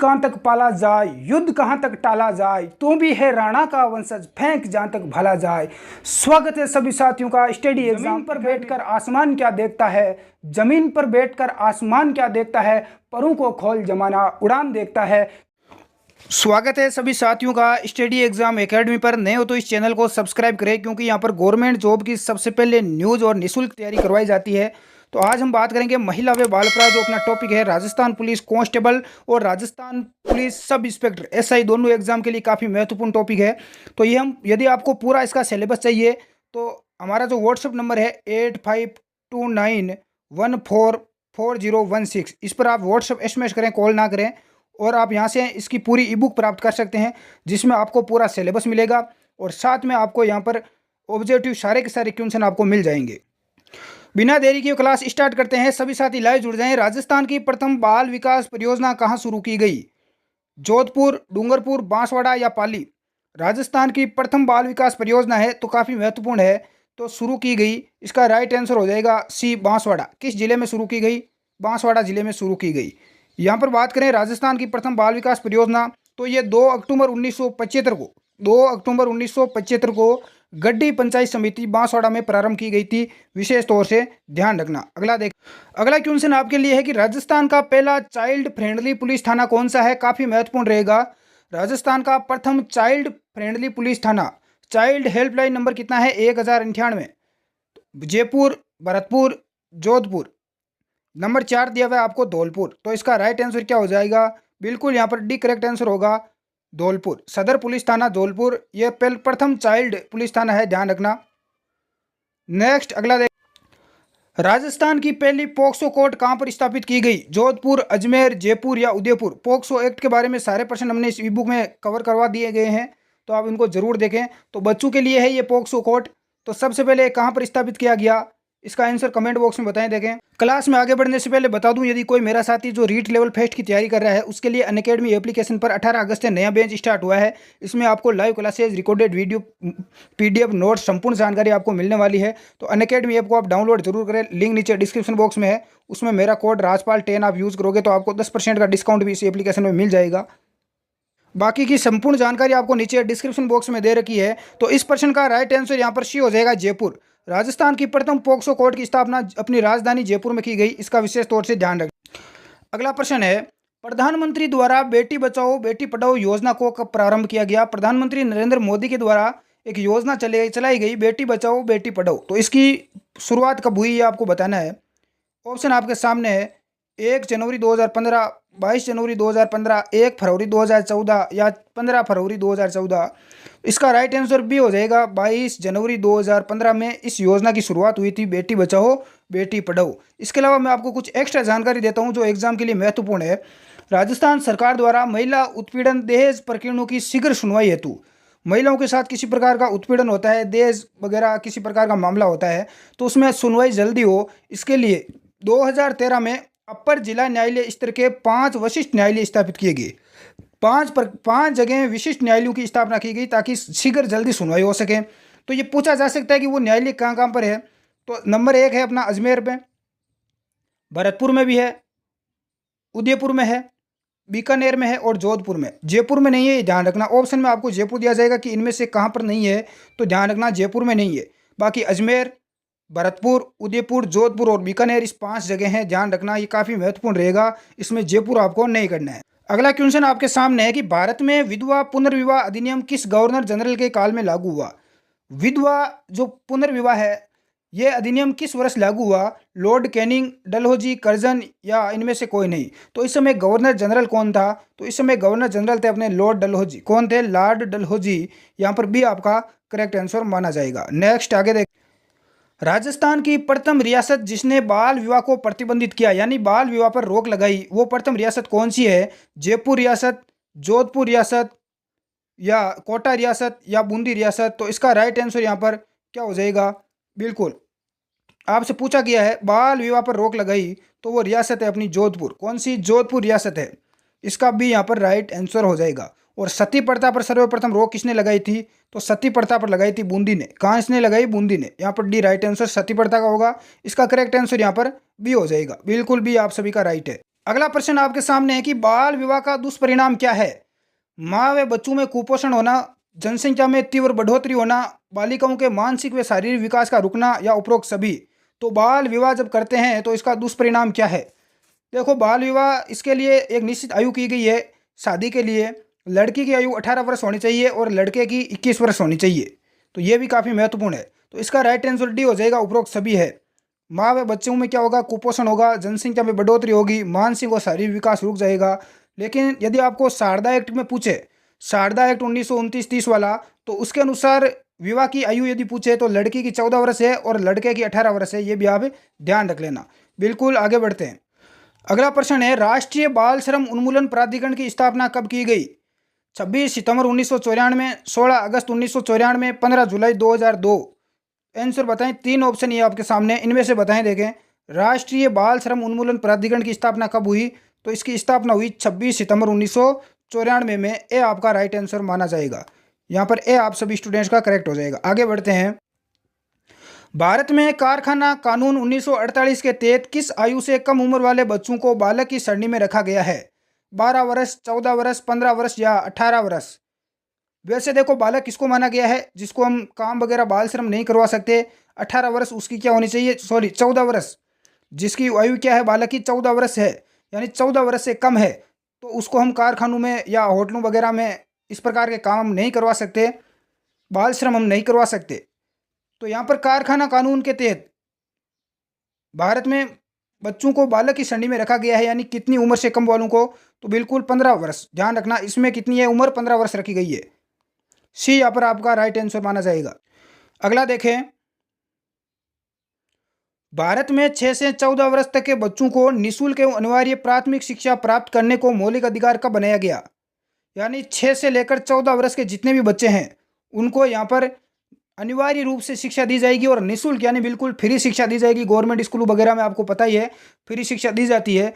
कहाँ तक पाला जाए, युद्ध कहाँ तक टाला जाए, तू भी है राणा का वंशज, फेंक जहाँ तक भला जाए। स्वागत है सभी साथियों का स्टडी एग्जाम पर बैठकर आसमान क्या देखता है, जमीन पर बैठकर आसमान क्या देखता है, परों को खोल जमाना उड़ान देखता है। स्वागत है सभी साथियों का स्टडी एग्जाम एकेडमी पर। नए हो तो इस चैनल को सब्सक्राइब करें, क्योंकि यहाँ पर गवर्नमेंट जॉब की सबसे पहले न्यूज़ और निःशुल्क तैयारी करवाई जाती है। तो आज हम बात करेंगे महिला व बाल अपराध, जो अपना टॉपिक है राजस्थान पुलिस कांस्टेबल और Rajasthan police sub inspector SI, दोनों एग्जाम के लिए काफ़ी महत्वपूर्ण टॉपिक है। तो ये हम यदि आपको पूरा इसका सिलेबस चाहिए तो हमारा जो व्हाट्सएप नंबर है 8529144016, इस पर आप व्हाट्सएप एसएमएस करें, कॉल ना करें, और आप यहाँ से इसकी पूरी ई बुक प्राप्त कर सकते हैं, जिसमें आपको पूरा सिलेबस मिलेगा और साथ में आपको यहाँ पर ऑब्जेक्टिव सारे के सारे क्वेश्चन आपको मिल जाएंगे। बिना देरी के क्लास स्टार्ट करते हैं। सभी साथी लाइव जुड़ जाएं। राजस्थान की प्रथम बाल विकास परियोजना कहाँ शुरू की गई? जोधपुर, डूंगरपुर, बांसवाड़ा या पाली? राजस्थान की प्रथम बाल विकास परियोजना है तो काफ़ी महत्वपूर्ण है, तो शुरू की गई, इसका राइट आंसर हो जाएगा सी, बांसवाड़ा। किस जिले में शुरू की गई? बांसवाड़ा जिले में शुरू की गई। यहाँ पर बात करें राजस्थान की प्रथम बाल विकास परियोजना, तो ये 2 अक्टूबर 1975 को गड्डी पंचायत समिति बांसवाड़ा में प्रारंभ की गई थी। विशेष तौर से ध्यान रखना। अगला क्वेश्चन आपके लिए है कि राजस्थान का पहला चाइल्ड फ्रेंडली पुलिस थाना कौन सा है? काफ़ी महत्वपूर्ण रहेगा। राजस्थान का प्रथम चाइल्ड फ्रेंडली पुलिस थाना, चाइल्ड हेल्पलाइन नंबर कितना है? 1098। जयपुर, भरतपुर, जोधपुर। नंबर 4 दिया हुआ है आपको धौलपुर, तो इसका राइट आंसर क्या हो जाएगा? बिल्कुल यहाँ पर डी करेक्ट आंसर होगा धौलपुर। सदर पुलिस थाना धौलपुर, यह प्रथम चाइल्ड पुलिस थाना है, ध्यान रखना। नेक्स्ट अगला देख, राजस्थान की पहली पोक्सो कोर्ट कहां पर स्थापित की गई? जोधपुर, अजमेर, जयपुर या उदयपुर? पोक्सो एक्ट के बारे में सारे प्रश्न हमने इस ई बुक में कवर करवा दिए गए हैं, तो आप इनको जरूर देखें। तो बच्चों के लिए है ये पोक्सो कोर्ट। तो सबसे पहले कहां पर स्थापित किया गया, इसका आंसर कमेंट बॉक्स में बताएं। देखें, क्लास में आगे बढ़ने से पहले बता दूं, यदि कोई मेरा साथी जो रीट लेवल फेस्ट की तैयारी कर रहा है, उसके लिए अनअकैडमी एप्लीकेशन पर 18 अगस्त से नया बैच स्टार्ट हुआ है। इसमें आपको live classes, recorded video, PDF notes, संपूर्ण जानकारी आपको मिलने वाली है। तो अनअकैडमी ऐप को आप डाउनलोड जरूर करें, लिंक नीचे डिस्क्रिप्शन बॉक्स में है। उसमें मेरा कोड राजपाल 10 आप यूज़ करोगे तो आपको 10% का डिस्काउंट भी इस एप्लीकेशन में मिल जाएगा। बाकी की संपूर्ण जानकारी आपको नीचे डिस्क्रिप्शन बॉक्स में दे रखी है। तो इस प्रश्न का राइट आंसर यहाँ पर सी हो जाएगा, जयपुर। राजस्थान की प्रथम पोक्सो कोर्ट की स्थापना अपनी राजधानी जयपुर में की गई, इसका विशेष तौर से ध्यान रखें। अगला प्रश्न है, प्रधानमंत्री द्वारा बेटी बचाओ बेटी पढ़ाओ योजना को कब प्रारंभ किया गया? प्रधानमंत्री नरेंद्र मोदी के द्वारा एक योजना चलाई गई, बेटी बचाओ बेटी पढ़ाओ। तो इसकी शुरुआत कब हुई, ये आपको बताना है। ऑप्शन आपके सामने है, 1 जनवरी 2015, 22 जनवरी 2015, 1 फरवरी 2014 या 15 फरवरी 2014। इसका राइट आंसर भी हो जाएगा 22 जनवरी 2015 में इस योजना की शुरुआत हुई थी, बेटी बचाओ बेटी पढ़ाओ। इसके अलावा मैं आपको कुछ एक्स्ट्रा जानकारी देता हूं जो एग्जाम के लिए महत्वपूर्ण है। राजस्थान सरकार द्वारा महिला उत्पीड़न दहेज प्रकरणों की शीघ्र सुनवाई हेतु, महिलाओं के साथ किसी प्रकार का उत्पीड़न होता है, दहेज वगैरह किसी प्रकार का मामला होता है, तो उसमें सुनवाई जल्दी हो, इसके लिए 2013 में अपर जिला न्यायालय स्तर के 5 वरिष्ठ न्यायालय स्थापित किए गए। 5 जगह विशिष्ट न्यायालयों की स्थापना की गई ताकि शीघ्र जल्दी सुनवाई हो सके। तो ये पूछा जा सकता है कि वो न्यायालय कहाँ कहाँ पर है। तो नंबर 1 है अपना अजमेर में, भरतपुर में भी है, उदयपुर में है, बीकानेर में है और जोधपुर में। जयपुर में नहीं है, ये ध्यान रखना। ऑप्शन में आपको जयपुर दिया जाएगा कि इनमें से कहाँ पर नहीं है, तो ध्यान रखना जयपुर में नहीं है। बाकी अजमेर, भरतपुर, उदयपुर, जोधपुर और बीकानेर, इस 5 जगह हैं, ध्यान रखना। ये काफ़ी महत्वपूर्ण रहेगा, इसमें जयपुर आपको नहीं करना है। अगला क्वेश्चन आपके सामने है कि भारत में विधवा पुनर्विवाह अधिनियम किस गवर्नर जनरल के काल में लागू हुआ? विधवा जो पुनर्विवाह है, ये अधिनियम किस वर्ष लागू हुआ? लॉर्ड कैनिंग, डलहौजी, कर्जन या इनमें से कोई नहीं? तो इस समय गवर्नर जनरल कौन था? तो इस समय गवर्नर जनरल थे अपने लॉर्ड डलहौजी। कौन थे? लॉर्ड डलहौजी। यहाँ पर भी आपका करेक्ट आंसर माना जाएगा। नेक्स्ट आगे देख, राजस्थान की प्रथम रियासत जिसने बाल विवाह को प्रतिबंधित किया, यानी बाल विवाह पर रोक लगाई, वो प्रथम रियासत कौन सी है? जयपुर रियासत, जोधपुर रियासत या कोटा रियासत या बूंदी रियासत? तो इसका राइट आंसर यहाँ पर क्या हो जाएगा? बिल्कुल आपसे पूछा गया है बाल विवाह पर रोक लगाई, तो वो रियासत है अपनी जोधपुर। कौन सी? जोधपुर रियासत है, इसका भी यहाँ पर राइट आंसर हो जाएगा। और सती प्रथा पर सर्वप्रथम रोक किसने लगाई थी? तो सती प्रथा पर लगाई थी बूंदी ने। कहाँ इसने लगाई? बूंदी ने। यहाँ पर डी राइट आंसर सती प्रथा का होगा। इसका करेक्ट आंसर यहाँ पर बी हो जाएगा। बिल्कुल भी आप सभी का राइट है। अगला प्रश्न आपके सामने है कि बाल विवाह का दुष्परिणाम क्या है। माँ व बच्चों में कुपोषण होना, जनसंख्या में तीव्र बढ़ोतरी होना, बालिकाओं के मानसिक व शारीरिक विकास का रुकना या उपरोक्त सभी। तो बाल विवाह जब करते हैं तो इसका दुष्परिणाम क्या है। देखो, बाल विवाह इसके लिए एक निश्चित आयु की गई है। शादी के लिए लड़की की आयु 18 वर्ष होनी चाहिए और लड़के की 21 वर्ष होनी चाहिए। तो ये भी काफ़ी महत्वपूर्ण है। तो इसका राइट आंसर डी हो जाएगा, उपरोक्त सभी है। माँ व बच्चों में क्या होगा, कुपोषण होगा, जनसंख्या में बढ़ोतरी होगी, मानसिक और शारीरिक विकास रुक जाएगा। लेकिन यदि आपको शारदा एक्ट में पूछे, शारदा एक्ट 1929-30 वाला, तो उसके अनुसार विवाह की आयु यदि पूछे तो लड़की की 14 वर्ष है और लड़के की 18 वर्ष है। ये भी आप ध्यान रख लेना। बिल्कुल, आगे बढ़ते हैं। अगला प्रश्न है, राष्ट्रीय बाल श्रम उन्मूलन प्राधिकरण की स्थापना कब की गई। 26 सितंबर 1994, 16 अगस्त 1994, 15 जुलाई 2002। आंसर बताएं। 3 ऑप्शन ये आपके सामने, इनमें से बताएं। देखें, राष्ट्रीय बाल श्रम उन्मूलन प्राधिकरण की स्थापना कब हुई, तो इसकी स्थापना हुई 26 सितंबर 1994 में। ए आपका राइट आंसर माना जाएगा। यहाँ पर ए आप सभी स्टूडेंट्स का करेक्ट हो जाएगा। आगे बढ़ते हैं। भारत में कारखाना कानून 1948 के तहत किस आयु से कम उम्र वाले बच्चों को बालक की श्रेणी में रखा गया है। 12 वर्ष, 14 वर्ष, 15 वर्ष या 18 वर्ष। वैसे देखो, बालक किसको माना गया है, जिसको हम काम वगैरह बाल श्रम नहीं करवा सकते। 18 वर्ष उसकी क्या होनी चाहिए, सॉरी 14 वर्ष, जिसकी आयु क्या है बालक की 14 वर्ष है, यानी 14 वर्ष से कम है, तो उसको हम कारखानों में या होटलों वगैरह में इस प्रकार के काम नहीं करवा सकते, बाल श्रम हम नहीं करवा सकते। तो यहाँ पर कारखाना कानून के तहत भारत में बच्चों को बालक की श्रेणी में रखा गया है, यानी कितनी उम्र से कम वालों को, तो बिल्कुल 15 वर्ष। ध्यान रखना, इसमें कितनी है उम्र, 15 वर्ष रखी गई है। सी यहाँ पर आपका राइट आंसर माना जाएगा। अगला देखें, भारत में 6 से 14 वर्ष तक के बच्चों को निःशुल्क एवं अनिवार्य प्राथमिक शिक्षा प्राप्त करने को मौलिक अधिकार कब बनाया गया। यानी 6 से लेकर 14 वर्ष के जितने भी बच्चे हैं उनको यहाँ पर अनिवार्य रूप से शिक्षा दी जाएगी और निःशुल्क यानी बिल्कुल फ्री शिक्षा दी जाएगी। गवर्नमेंट स्कूल वगैरह में आपको पता ही है फ्री शिक्षा दी जाती है।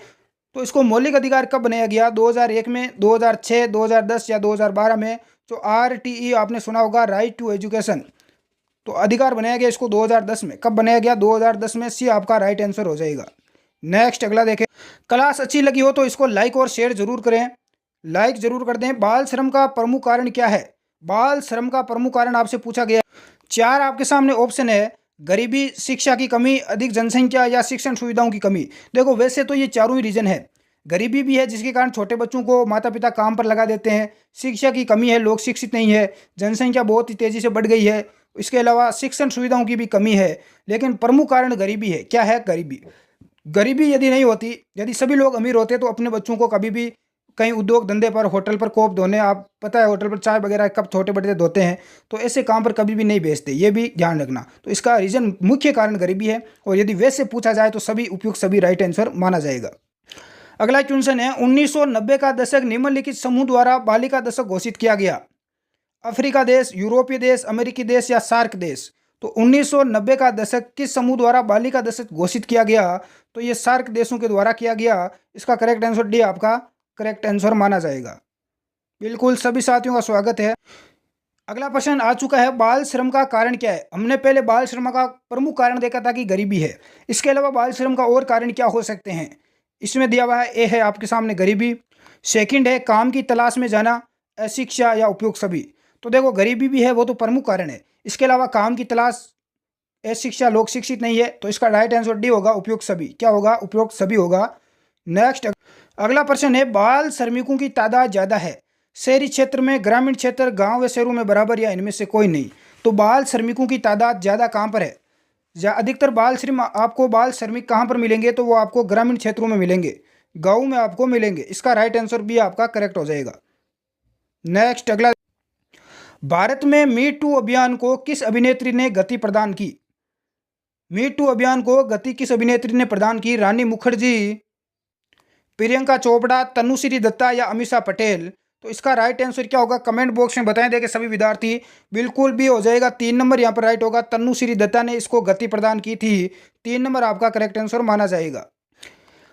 तो इसको मौलिक अधिकार कब बनाया गया, 2001 में, 2006, 2010 या 2012 में। जो RTE आपने सुना होगा, राइट टू एजुकेशन, तो अधिकार बनाया गया इसको 2010 में। कब बनाया गया, 2010 में। सी आपका राइट आंसर हो जाएगा। नेक्स्ट अगला देखें। क्लास अच्छी लगी हो तो इसको लाइक और शेयर जरूर करें, लाइक जरूर कर दें। बाल श्रम का प्रमुख कारण क्या है, बाल श्रम का प्रमुख कारण आपसे पूछा गया। 4 आपके सामने ऑप्शन है, गरीबी, शिक्षा की कमी, अधिक जनसंख्या या शिक्षण सुविधाओं की कमी। देखो, वैसे तो ये चारों ही रीजन है। गरीबी भी है जिसके कारण छोटे बच्चों को माता पिता काम पर लगा देते हैं, शिक्षा की कमी है, लोग शिक्षित नहीं है, जनसंख्या बहुत ही तेजी से बढ़ गई है, इसके अलावा शिक्षण सुविधाओं की भी कमी है। लेकिन प्रमुख कारण गरीबी है। क्या है, गरीबी। गरीबी यदि नहीं होती, यदि सभी लोग अमीर होते तो अपने बच्चों को कभी भी कहीं उद्योग धंधे पर, होटल पर कोप धोने, आप पता है होटल पर चाय वगैरह कप छोटे बड़े धोते हैं, तो ऐसे काम पर कभी भी नहीं भेजते। ये भी ध्यान रखना। तो इसका रीजन, मुख्य कारण गरीबी है। और यदि वैसे पूछा जाए तो सभी उपयुक्त, सभी राइट आंसर माना जाएगा। अगला क्वेश्चन है, 1990 का दशक निम्नलिखित समूह द्वारा बालिका दशक घोषित किया गया। अफ्रीका देश, यूरोपीय देश, अमेरिकी देश या सार्क देश। तो 1990 का दशक किस समूह द्वारा बालिका दशक घोषित किया गया, तो ये सार्क देशों के द्वारा किया गया। इसका करेक्ट आंसर डी आपका करेक्ट आंसर माना जाएगा। बिल्कुल, सभी साथियों का स्वागत है। अगला प्रश्न आ चुका है, बाल श्रम का कारण क्या है। हमने पहले बाल श्रम का प्रमुख कारण देखा था कि गरीबी है। इसके अलावा बाल श्रम का और कारण क्या हो सकते हैं, इसमें दिया हुआ है। ए है आपके सामने गरीबी, सेकंड है काम की तलाश में जाना, अशिक्षा या उपयुक्त सभी। तो देखो, गरीबी भी है, वो तो प्रमुख कारण है। इसके अलावा काम की तलाश, अशिक्षा, लोग शिक्षित नहीं है, तो इसका राइट आंसर डी होगा, उपयुक्त सभी। क्या होगा, उपयुक्त सभी होगा। नेक्स्ट अगला प्रश्न है, बाल श्रमिकों की तादाद ज़्यादा है शहरी क्षेत्र में, ग्रामीण क्षेत्र, गांव व शहरों में बराबर या इनमें से कोई नहीं। तो बाल श्रमिकों की तादाद ज़्यादा कहाँ पर है, अधिकतर बाल श्रमिक आपको बाल श्रमिक कहाँ पर मिलेंगे, तो वो आपको ग्रामीण क्षेत्रों में मिलेंगे, गाँव में आपको मिलेंगे। इसका राइट आंसर भी आपका करेक्ट हो जाएगा। नेक्स्ट अगला, भारत में मी टू अभियान को किस अभिनेत्री ने गति प्रदान की। मी टू अभियान को गति किस अभिनेत्री ने प्रदान की, रानी मुखर्जी, प्रियंका चोपड़ा, तनुश्री दत्ता या अमीषा पटेल। तो इसका राइट आंसर क्या होगा, कमेंट बॉक्स में बताएं देंगे सभी विद्यार्थी। बिल्कुल भी हो जाएगा, 3 नंबर यहाँ पर राइट होगा। तनुश्री दत्ता ने इसको गति प्रदान की थी, 3 नंबर आपका करेक्ट आंसर माना जाएगा।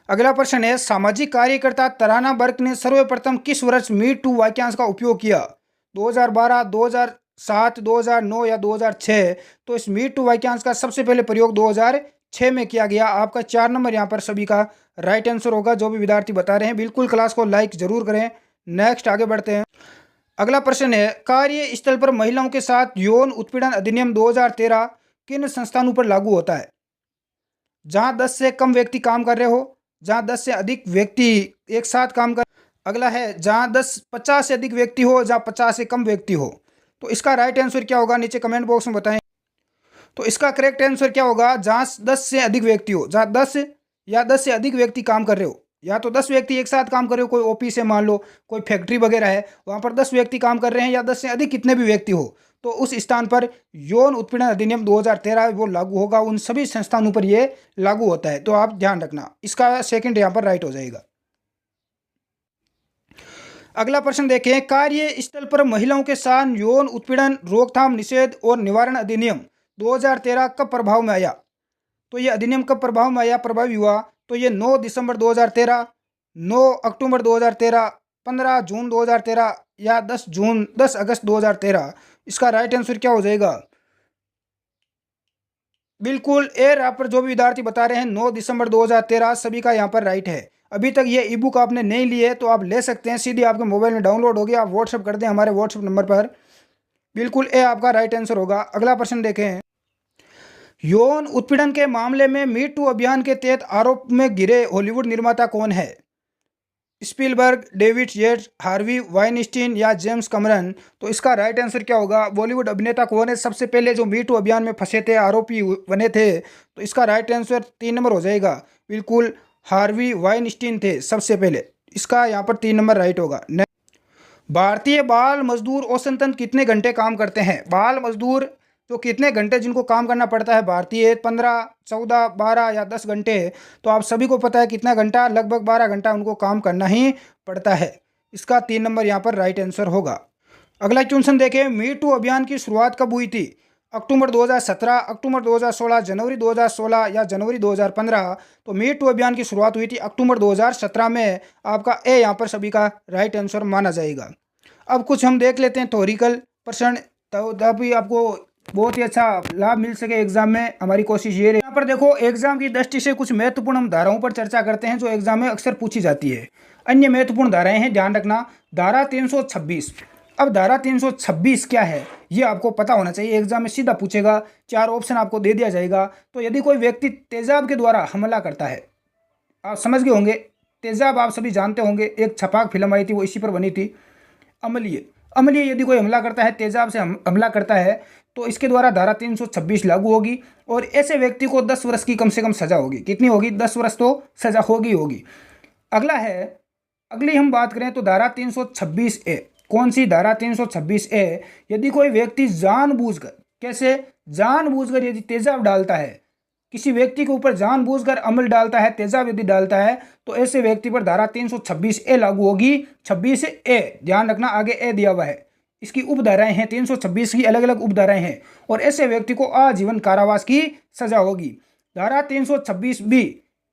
अगला प्रश्न है, सामाजिक कार्यकर्ता तराना बर्क ने सर्वप्रथम किस वर्ष मी टू वाक्यांश का उपयोग किया, 2012, 2007, 2009 या 2006। तो इस मी टू वाक्यांश का सबसे पहले प्रयोग 2006 6 में किया गया। आपका 4 नंबर यहाँ पर सभी का राइट आंसर होगा, जो भी विद्यार्थी बता रहे हैं। बिल्कुल क्लास को लाइक जरूर करें। नेक्स्ट आगे बढ़ते हैं। अगला प्रश्न है, कार्यस्थल पर महिलाओं के साथ यौन उत्पीड़न अधिनियम 2013 किन संस्थानों पर लागू होता है? जहां 10 से कम व्यक्ति काम कर रहे हो, जहां 10 से अधिक व्यक्ति एक साथ काम कर। अगला है, जहां 50 से अधिक व्यक्ति हो, जहां 50 से कम व्यक्ति हो। तो इसका राइट आंसर क्या होगा, नीचे कमेंट बॉक्स में बताएं। तो इसका करेक्ट आंसर क्या होगा, जहां 10 से अधिक व्यक्ति हो। जहां 10 या 10 से अधिक व्यक्ति काम कर रहे हो, या तो 10 व्यक्ति एक साथ काम कर रहे हो, कोई ऑफिस है मान लो, कोई फैक्ट्री वगैरह है, वहां पर 10 व्यक्ति काम कर रहे हैं, या 10 से अधिक कितने भी व्यक्ति हो, तो उस स्थान पर यौन उत्पीड़न अधिनियम 2013 वो लागू होगा। उन सभी संस्थानों पर ये लागू होता है, तो आप ध्यान रखना। इसका सेकंड यहाँ पर राइट हो जाएगा। अगला प्रश्न देखें, कार्यस्थल पर महिलाओं के साथ यौन उत्पीड़न रोकथाम निषेध और निवारण अधिनियम 2013 कब प्रभाव में आया? तो ये अधिनियम कब प्रभाव में आया, प्रभावी हुआ? तो ये 9 दिसंबर 2013, 9 अक्टूबर 2013, 15 जून 2013 या 10 अगस्त 2013। इसका राइट आंसर क्या हो जाएगा? बिल्कुल यहाँ पर जो भी विद्यार्थी बता रहे हैं 9 दिसंबर 2013 सभी का यहाँ पर राइट है। अभी तक ये ई बुक आपने नहीं ली है तो आप ले सकते हैं, सीधी आपके मोबाइल में डाउनलोड होगी, आप व्हाट्सअप कर दें हमारे व्हाट्सअप नंबर पर। बिल्कुल आपका राइट आंसर होगा। अगला प्रश्न देखें, यौन उत्पीड़न के मामले में मी टू अभियान के तहत आरोप में घिरे हॉलीवुड निर्माता कौन है? Spielberg, David Yates, Harvey Weinstein या जेम्स कैमरन। तो इसका राइट आंसर क्या होगा? बॉलीवुड अभिनेता कौन है सबसे पहले जो मी टू अभियान में फंसे थे, आरोपी बने थे? तो इसका राइट आंसर 3 नंबर हो जाएगा। बिल्कुल हार्वी वाइनस्टीन थे सबसे पहले। इसका यहाँ पर 3 नंबर राइट होगा। भारतीय बाल मजदूर औसतन कितने घंटे काम करते हैं? बाल मजदूर जो कितने घंटे जिनको काम करना पड़ता है भारतीय, 15, 14, 12 या 10 घंटे। तो आप सभी को पता है कितना घंटा, लगभग 12 घंटा उनको काम करना ही पड़ता है। इसका 3 नंबर यहाँ पर राइट आंसर होगा। अगला क्वेश्चन देखें, मी टू अभियान की शुरुआत कब हुई थी? अक्टूबर 2017, अक्टूबर 2016, जनवरी 2016 या जनवरी 2015। तो मी टू अभियान की शुरुआत हुई थी अक्टूबर 2017 में। आपका ए यहाँ पर सभी का राइट आंसर माना जाएगा। अब कुछ हम देख लेते हैं थ्योरिकल प्रश्न, तो तभी आपको बहुत ही अच्छा लाभ मिल सके एग्जाम में। हमारी कोशिश ये रही। यहाँ पर देखो, एग्जाम की दृष्टि से कुछ महत्वपूर्ण हम धाराओं पर चर्चा करते हैं जो एग्जाम में अक्सर पूछी जाती है। अन्य महत्वपूर्ण धाराएं हैं, ध्यान रखना। धारा 326। अब धारा 326 क्या है ये आपको पता होना चाहिए, एग्जाम में सीधा पूछेगा। 4 ऑप्शन आपको दे दिया जाएगा। तो यदि कोई व्यक्ति तेजाब के द्वारा हमला करता है, आप समझ गए होंगे तेजाब, आप सभी जानते होंगे, एक छपाक फिल्म आई थी वो इसी पर बनी थी, अम्लीय यदि कोई हमला करता है, तेजाब से हमला करता है, तो इसके द्वारा धारा 326 लागू होगी और ऐसे व्यक्ति को 10 वर्ष की कम से कम सजा होगी। कितनी होगी? 10 वर्ष तो सजा होगी। अगला है, अगली हम बात करें तो धारा 326A। कौन सी धारा? 326A। यदि कोई व्यक्ति जानबूझकर, कैसे जानबूझकर यदि तेजाब डालता है, किसी व्यक्ति के ऊपर जानबूझकर अमल डालता है, तेजाब यदि डालता है, तो ऐसे व्यक्ति पर धारा 326A लागू होगी। 26A, ध्यान रखना, आगे ए दिया हुआ है। इसकी उपधाराएं हैं, 326 की अलग अलग उपधाराएं हैं और ऐसे व्यक्ति को आजीवन कारावास की सजा होगी। धारा 326B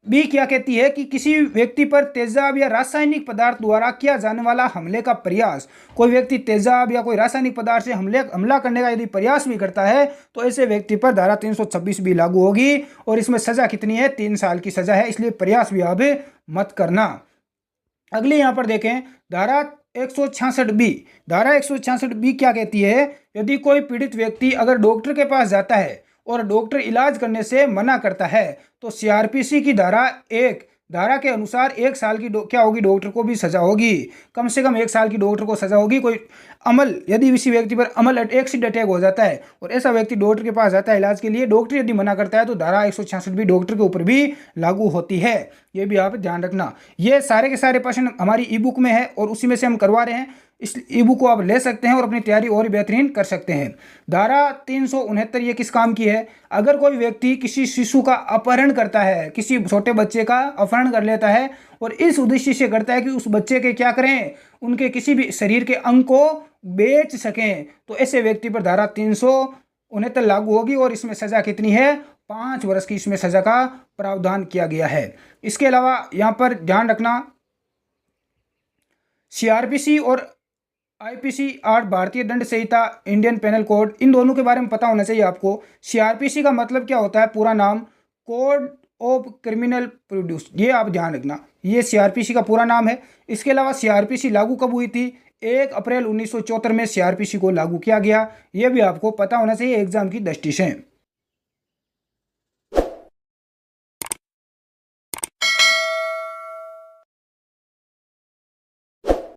क्या कहती है कि किसी व्यक्ति पर तेजाब या रासायनिक पदार्थ द्वारा किया जाने वाला हमले का प्रयास, कोई व्यक्ति तेजाब या कोई रासायनिक पदार्थ से हमला करने का यदि प्रयास भी करता है तो ऐसे व्यक्ति पर धारा 326B लागू होगी और इसमें सजा कितनी है? 3 साल की सजा है, इसलिए प्रयास भी आप मत करना। अगली यहाँ पर देखें, धारा 166B। धारा 166B क्या कहती है? यदि कोई पीड़ित व्यक्ति अगर डॉक्टर के पास जाता है और डॉक्टर इलाज करने से मना करता है तो सीआरपीसी की धारा के अनुसार 1 साल की क्या होगी? डॉक्टर को भी सजा होगी, कम से कम 1 साल की डॉक्टर को सजा होगी। कोई अमल, यदि किसी व्यक्ति पर अमल एक्सीडेंट अटैक हो जाता है और ऐसा व्यक्ति डॉक्टर के पास जाता है इलाज के लिए, डॉक्टर यदि मना करता है तो धारा 166B डॉक्टर के ऊपर भी लागू होती है। ये भी आप ध्यान रखना। ये सारे के सारे प्रश्न हमारी ई बुक में है और उसी में से हम करवा रहे हैं। इस ई बुक को आप ले सकते हैं और अपनी तैयारी और बेहतरीन कर सकते हैं। धारा 369 ये किस काम की है? अगर कोई व्यक्ति किसी शिशु का अपहरण करता है, किसी छोटे बच्चे का अपहरण कर लेता है और इस उद्देश्य से करता है कि उस बच्चे के क्या करें, उनके किसी भी शरीर के अंग को बेच सकें, तो ऐसे व्यक्ति पर धारा 369 लागू होगी और इसमें सजा कितनी है? 5 वर्ष की इसमें सजा का प्रावधान किया गया है। इसके अलावा यहाँ पर ध्यान रखना, सीआरपीसी और आईपीसी आर्ट भारतीय दंड संहिता, इंडियन पेनल कोड, इन दोनों के बारे में पता होना चाहिए आपको। सीआरपीसी का मतलब क्या होता है? पूरा नाम कोड ऑफ क्रिमिनल प्रोड्यूस, ये आप ध्यान रखना, ये सीआरपीसी का पूरा नाम है। इसके अलावा सीआरपीसी लागू कब हुई थी? 1 अप्रैल 1974 में सीआरपीसी को लागू किया गया। ये भी आपको पता होना चाहिए एग्जाम की दृष्टि से।